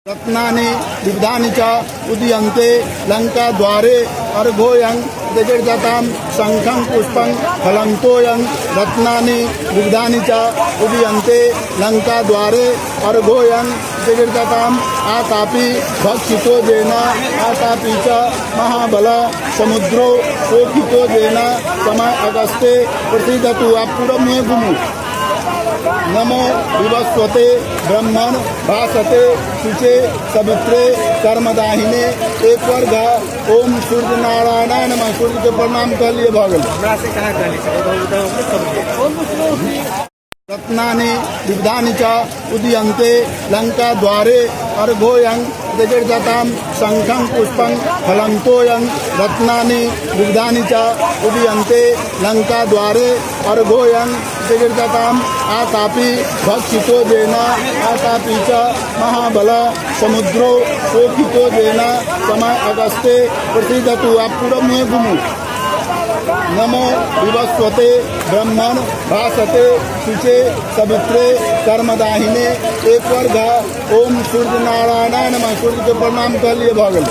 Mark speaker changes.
Speaker 1: रत्नानि विविधानि च उदीयन्ते लङ्काद्वारे अर्घोऽयं दिगर्जतां शङ्खं पुष्पं फलन्तोऽयं रत्नानि विविधानि च उदीयन्ते लङ्काद्वारे अर्घोऽयं दिगर्जताम् आतापि भक्षितो येन आतापि च महाबल समुद्रो शोकितो येन समय अगस्ते प्रसीदतु। आप पूरा में घूमू। नमो विवस्वते ब्रह्मण भासते शुचे सवित्रे कर्मदाहिने एक वर्ग ओम सूर्य नारायणाय नमः। सूर्य के प्रणाम कर लिए भगल। रत्नानि विविधानि च उदीयन्ते लङ्काद्वारे अर्घोऽयं दिगर्जतां शङ्खं पुष्पं फलन्तोऽयं रत्नानि विविधानि च उदीयन्ते लङ्काद्वारे अर्घोऽयं दिगर्जताम् आतापि भक्षितो येन आतापि च महाबल समुद्रो शोकितो येन समय अगस्ते प्रसीदतु। आप पूरा में घूमू। नमो विवस्वते ब्रह्मण भासते शुचे सवित्रे कर्मदाहिने एक वर्ग ओम सूर्य नारायणाय नमः। सूर्य के प्रणाम कर लिए भगल।